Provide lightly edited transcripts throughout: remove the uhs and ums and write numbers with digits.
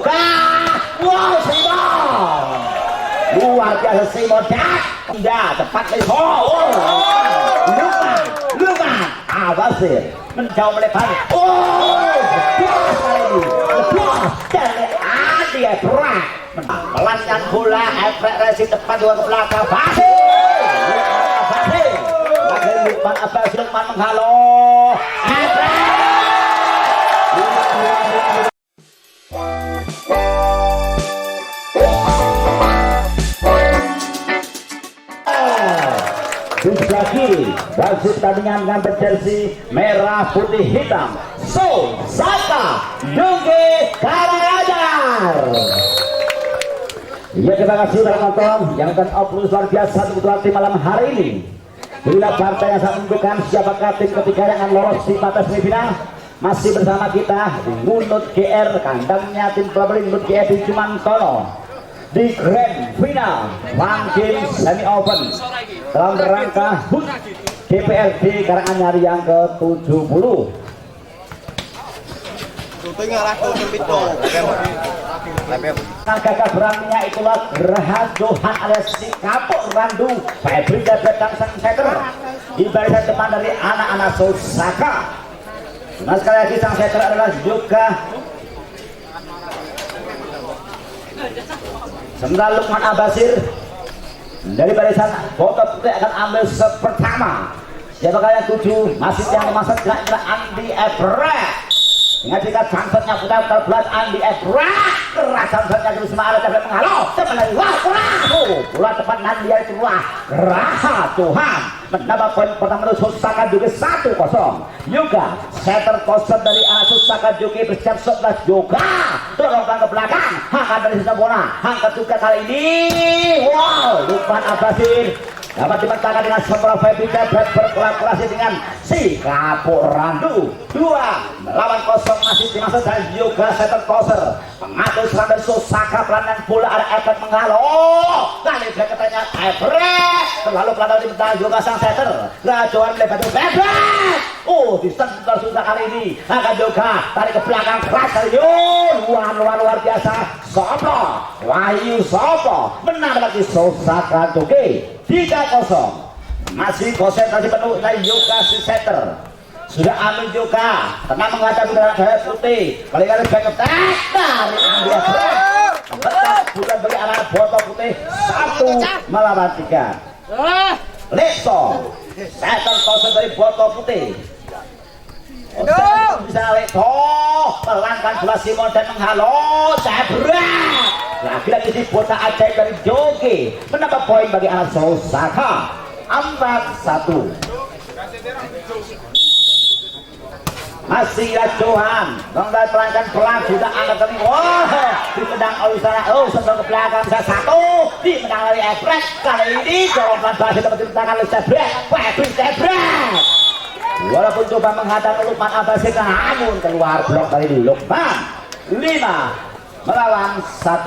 Yoga. Wow, Simon. Luar biasa Simon. Tidak, tepat Leso. Lukman. Abasir. Menjauh melebar. Oh, dari Adi Ebra. Melanjutkan bola. Efrek resi tepat dua ke belakang. Basir. Lukman Abbas. Lukman menghalau. Lagi wasit pertandingan dengan berjersey merah putih hitam Saka Yogi Karajar. Ya, terima kasih telah menonton yang akan oplos luar biasa untuk tim malam hari ini. Bila partai yang sangat menentukan siapakah tim ketiga yang akan lolos di batas semifinal. Masih bersama kita di Ngunut GR, kandangnya tim pelabeling Ngunut GR di Jumantono di grand final One Game Semi Open dalam rangka HUT DPRD Karanganyar yang ke-70. Gagah beraninya itulah Gerhan Johan alias si Kapuk Randu Febri Debret dan sang setter di barisan depan dari anak-anak Saka. Nah, sekali lagi sang setter adalah juga sementara Lukman Abasir dari barisan foto putih akan ambil pertama. Siapakah yang tuju? Masih yang memasang gerak Andi Ebra. Ingat jika samsatnya putar terbelas Andi Ebra. Keras samsatnya terus semangat dapat menghalau. Teman wah bola tepat Nandi itu wah. Raha Tuhan menambah poin pertama itu Saka Juki 1-0. Yoga setter toser dari anak Saka Juki bersiap sebelah Yoga dorong ke belakang. Angkat dari sisa bola. Angkat juga kali ini. Wow, Lukman Abasir dapat dibentangkan dengan sebelah Febri Debret berkolaborasi dengan si Kapuk Randu. 2 melawan 0 masih di masa dari Yoga setter toser mengatur serangan dari Saka pelan bola ada efek menghalau. Kali berikutnya Ebret terlalu pelan dibentangkan Yoga sang setter. Rajuan melebar itu Bebret. Oh, disentuh susah kali ini. Akan Yoga tarik ke belakang keras kali ini. Luar biasa. Sopo Wahyu Sopo menang lagi Saka Juki 3-0. Masih konsentrasi penuh dari Yoga si setter. Sudah ambil juga tenang menghadapi dengan gaya putih. Kali-kali back attack dari Andi Ebra. Bukan bagi anak botol putih 1 melawan 3. Leso setter toser dari botol putih. Bisa Leso melangkan bola Simon dan menghalau Ebra. Lagi-lagi si botak ajaib dari Jogi menambah poin bagi anak Saka 4-1. Masih Johan Nongdal pelanggan pelan sudah angkat kami. Wah, dipedang oleh sana. Oh, sedang ke belakang bisa 1 dipedang oleh Ebret. Kali ini dorong pelan basi dapat dipedangkan oleh Ebret. Febri Debret walaupun coba menghadang Lukman Abasir namun keluar blok dari Lukman. 5 melawan 1.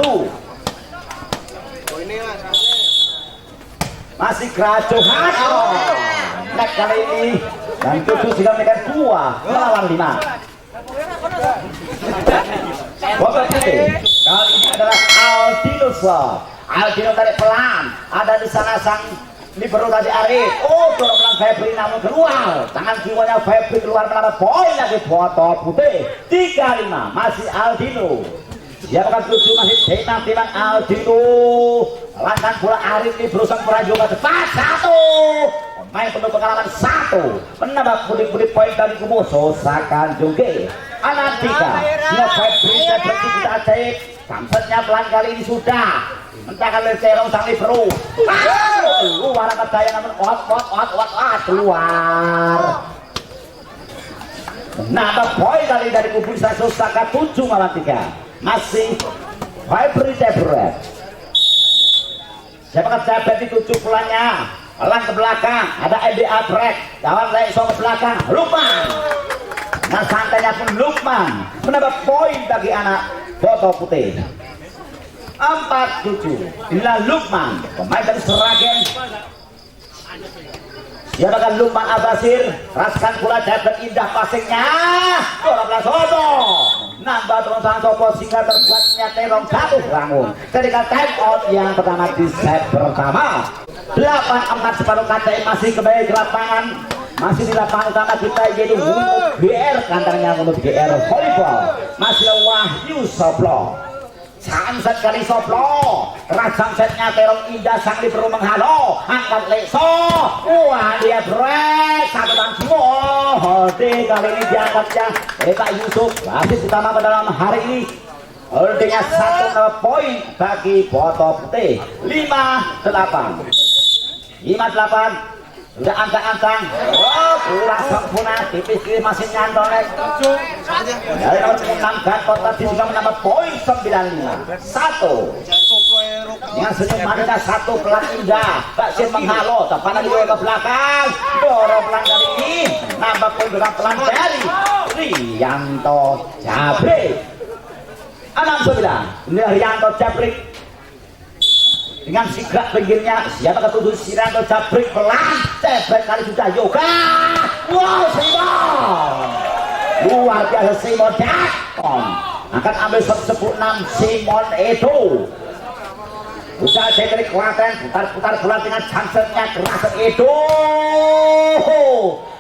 Masih Johan. Nek kali ini dan 7 sudah menekan 2 melawan 5. Bola putih kali ini adalah Aldino. Aldino tarik pelan. Ada di sana sang libero tadi Arif. Oh, dorong pelan Febri namun keluar. Tangan jiwanya Febri keluar menambah poin lagi botol putih 3-5. Masih Aldino. Siapakah 7 masih timang Aldino. Langkan bola Arif ini berusaha merajukan cepat 1. Main penuh pengalaman 1 menambah putih-putih poin dari kubu Saka Juki. Anak 3 dia Febri dan berkita ajaib. Samsatnya pelan kali ini sudah mentahkan oleh Cerong sang libero. Luar angkat daya namun keluar. Menambah poin kali dari kubu Saka 7 melawan 3. Masih Febri Debret. Siapakah Debret itu 7 pulannya pelan ke belakang. Ada MBA Brek lawan Leso ke belakang Lukman. Nah, santainya pun Lukman menambah poin bagi anak foto putih 4-7. Inilah Lukman pemain dari Seragen. Siapakah Lukman Abasir raskan bola dapat indah passingnya. Bola Soto nambah terosan sopo sehingga terbuatnya terong jatuh bangun ketika time out yang pertama di set pertama. 8-4 separuh kata masih kembali ke lapangan, masih di lapangan utama kita yaitu untuk GR kantornya untuk GR volleyball masih Wahyu Soplo. Sunset kali Soplo, rajang setnya terong indah sang di perlu menghalo, angkat Leso, wah dia break satu tangki, holding kali ini diangkatnya Pak Yusuf, basis utama ke dalam hari ini. Holdingnya 1 poin bagi Boto Putih. 5-8 sudah antang-antang, kurang sempurna, tipis-tipis masih nyantol dari nomor 6 Gatot tadi juga menambah poin 95. 1 dengan senyum manisnya 1 pelan indah Baksin menghalo tepat lagi ke belakang, dorong pelan kali ini nambah poin dengan pelan dari Rianto Jabrik. 6-9 ini Rianto Jabrik dengan sigap pinggirnya siapa ketujuh Rianto Jabrik pelan tebek kali sudah yoga. Wow, Simon luar biasa, Simon Dakon akan ambil 16 Simon itu usaha dari kekuatan putar-putar bola dengan chancernya keras itu.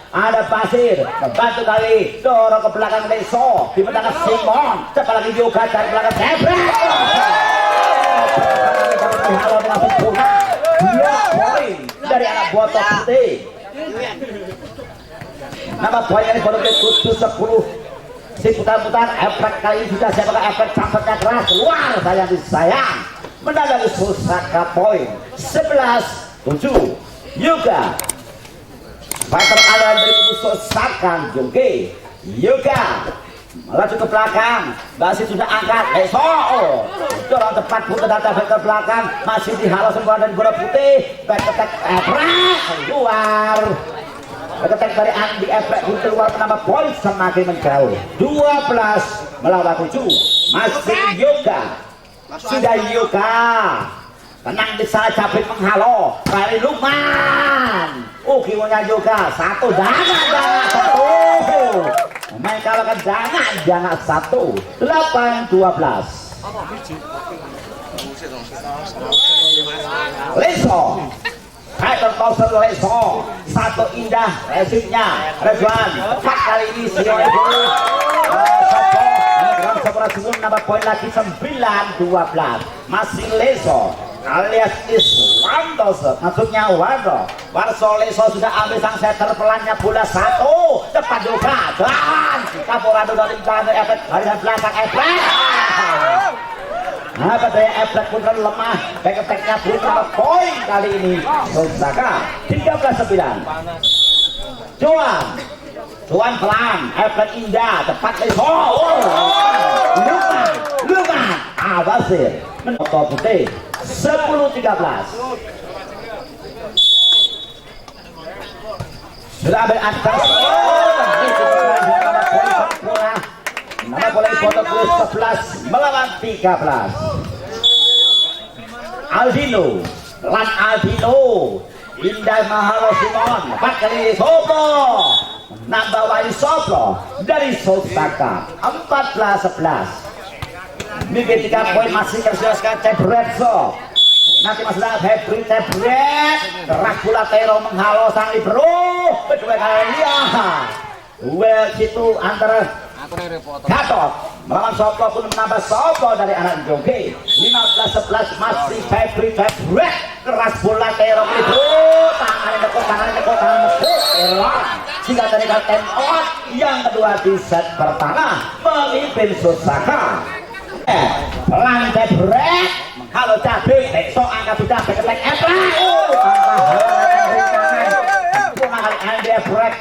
Ada Basir membantu kali dorong ke belakang Leso di belakang Simon cepat lagi yoga dari belakang Debra. Halo dengan sempurna 2 poin dari anak Boto Putih. Nama poinnya ini Boto Putih 10 si putar-putar efek kali ini sudah saya pakai efek chancernya keras luar sayang mendadak Susaka poin 11-7 Yoga fighter aliran dari kubu Susaka Jungke Yoga melaju ke belakang masih sudah angkat Leso dorong tepat pun data ke belakang masih dihalau semua dari Boto Putih back attack keluar back attack dari Andi Efrek pun keluar menambah poin semakin menjauh 12-7 masih Yoga sudah Yoga tenang di sana Jabrik menghalau kali Lukman kiwanya Yoga 1 jangan 1 main kalau kan jangan 1 8-12 Leso Fighter Toser Leso 1 indah resipnya Rezwan tepat kali ini Sion dulu Sopo nambah poin lagi 9-12 masih Leso alias Iswanto maksudnya Warso Leso sudah ambil sang setter pelannya bola 1 cepat juga dan Kaporado dari belakang efek dari belakang efek apa daya efek pun kan lemah back attack-nya pun nambah poin kali ini Susaka 13-9 Cuan pelan efek indah tepat Leso Lukman Basir Boto Putih 10-13 sudah ambil atas nama boleh Boto Putih 11 melawan 13 Aldino Indah Mahalo Simon 4 kali Sopo nambah Wali Soplo dari Susaka 14-11 Mimpi 3 poin masih tersiaskan Cebretso nanti masih ada Febri Cebret keras pula Tero menghalo sang Libro kedua kali duel situ antara Gatot melawan Soplo pun menambah Soplo dari anak Joge 15-11 masih Febri Cebret keras bola Tero Libro tangan Tero sehingga dari time out yang kedua di set pertama memimpin Susaka pelan Cebret halo Jabrik Leso angkat sudah beketek Efrek kali Andi Efrek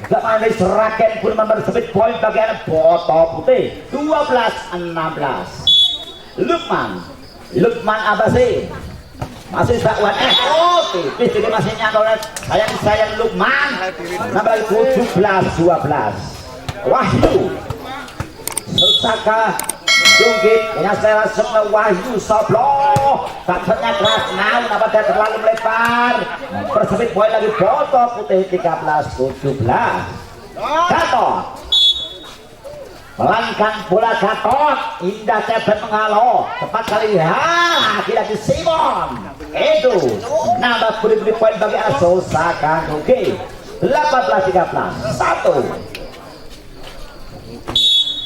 zaman ini Seragen pun mempersempit poin bagian Boto Putih 12-16 Lukman Abasi masih Bakwan tipis jadi masih nyantol sayang Lukman nambah 17-12 Wahyu Susaka Jungkit punya selera semua Wahyu Soplo takutnya keras dapat dia terlalu melebar persempit poin lagi Boto Putih 13-17 Gatot melangkang bola Gatot, indah cepet menghalau tepat kali ini. Lagi-lagi Simon itu nambah beri poin bagi Osaka. Oke, 18-13 1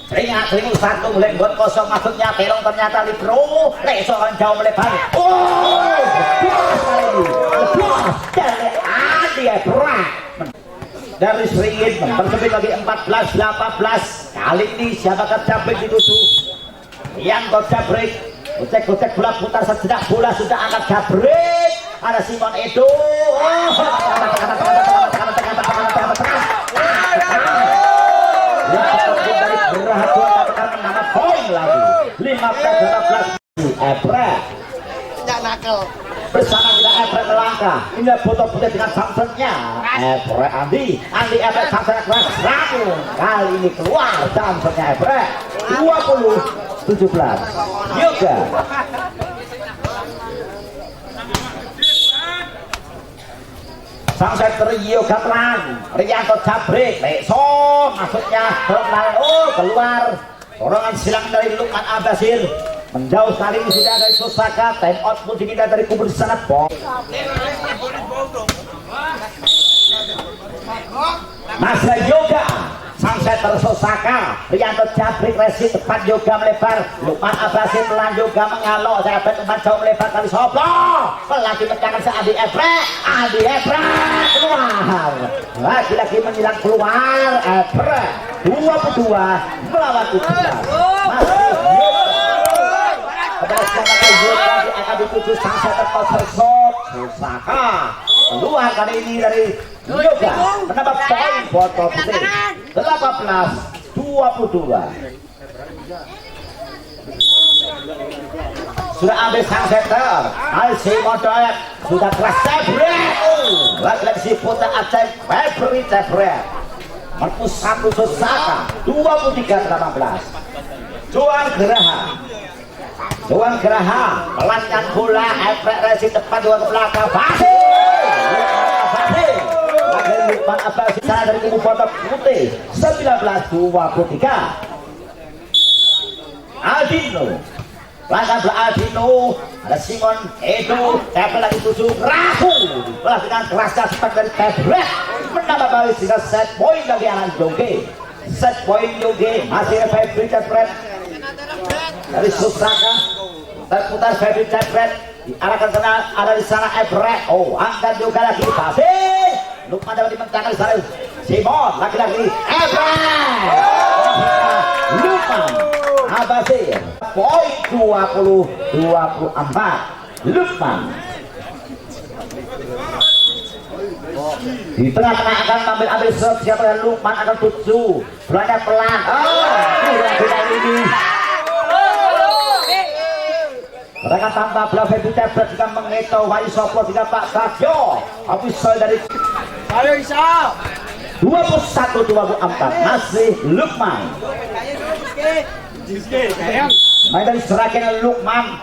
Seringat satu mulai buat kosong masuknya Terong ternyata Libro lesokan jauh melebar. Lepas dari Andi Ebra dari Seringit bersebut lagi 14-18. Kali ini siapakah Cabrik dituju yang Cabrik gocek bola putar sejenak, bola sudah angkat Cabrik, ada Simon Edo. Nama poin lagi 15-18 Ebra bersama kita Ebra melangkah. Ini foto putih dengan Samsonnya Ebra Andi Ebra Samsonnya keras ramu. Kali ini keluar Samsonnya Ebra 20-17 Yoga. Sang setter Yoga Telan Rianto Cabrik Lekson maksudnya keluar dorongan silang dari Lukman Abasir menjauh. Kali ini sudah dari Sosaka. Time out pun tidak dari kubur sangat bom. Masa Yoga sang setter Sosaka Rianto Cabrik resi tepat Yoga melebar. Lukman Abasir pelan Yoga mengalok sahabat umpan jauh melebar kali Soblo lagi mencangan Andi Ebra keluar lagi-lagi menyilang keluar. Ebra 22 melawan 17 masih Yoga akan dituju sang setter Sosaka keluar kali ini dari Yoga menambah poin botol putih 18-22. Sudah ambil sang setter Alsi Modoet sudah keras Cabret. Lagi-lagi si putar Aceh Febri Cabret Markus 1 Sosaka 23-18. Juan Geraha melanjutkan bola efek resi tepat dua ke belakang Lukman Abasir dari kubu foto putih 19-23 Aldino langkah belah Aldino ada Simon Edo Tepel lagi tujuh Rahu belah dengan kerasnya cepat dari Tebret menambah balik sehingga set poin bagi anak Joge. Set poin Joge masih Febri Tebret dari Susaka terputar Febri Tebret diarahkan sana ada di sana Ebret. Angkat juga lagi Basir Lukman dapat dimenangkan dari Simon lagi-lagi Ebret Lukman Abasir poin 20-24 Lukman di tengah-tengah akan ambil serve siapa yang Lukman akan tuju belanja pelan. Tidak ini mereka tanpa bola Febri Tebret juga mengeto Wahyu Soplo tidak Pak Bagio official dari 21-24 masih Lukman main dari Seragen Lukman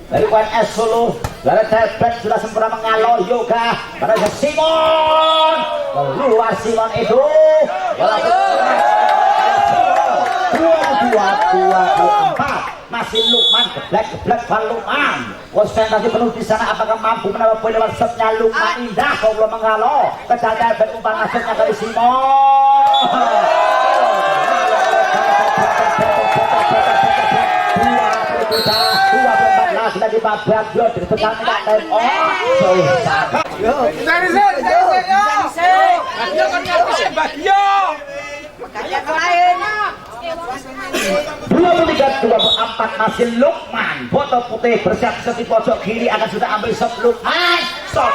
dari UNS Solo dari Tebret sudah sempurna mengalor Yoga pada Simon keluar Simon itu 22-24 masih Lukman geblek Lukman. Konsentrasi penuh di sana apakah mampu menambah poin lewat setnya Lukman indah kau belum mengalau kejar dan umpan masuknya dari Simon. Sudah dibabak yo ditekan tidak time on. Belum 23-24 masih Lukman botol putih bersiap di pojok kiri akan sudah ambil sop Lukman sop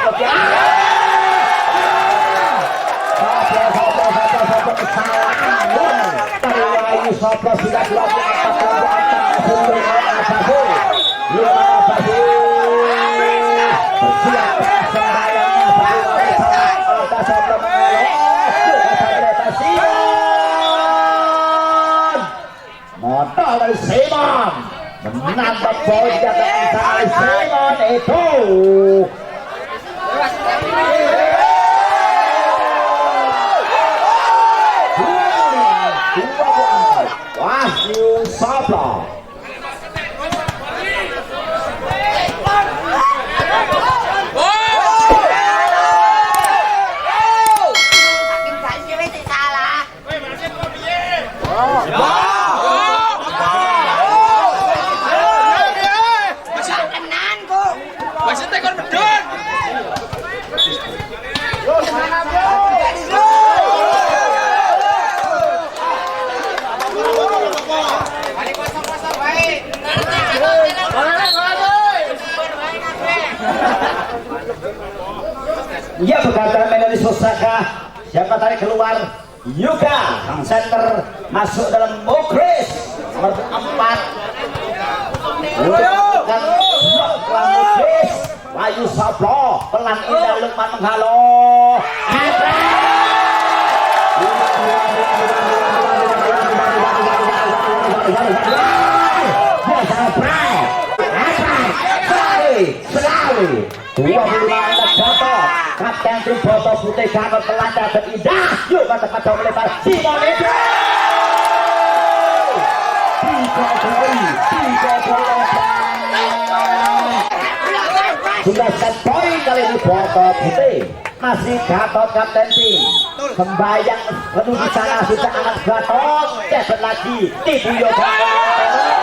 Soplo sudah berlaku modal dari Simon menambah poin dari Simon itu Ya berkata Melody Sosaka. Siapa tarik keluar? Yuga sang center masuk dalam Mukris nomor 4 untuk menekan blok Mukris. Wahyu Sablo pelan indah Lukman menghalo selalu 25 anak Gatot Kapten tim Boto Putih Gatot melanda berindah yuk ke tempat jauh melebar Simon itu sudah set poin kali ini Boto Putih masih Gatot Kapten tim sembayang penuh di sana sudah anak Gatot cepat lagi tipu Yoga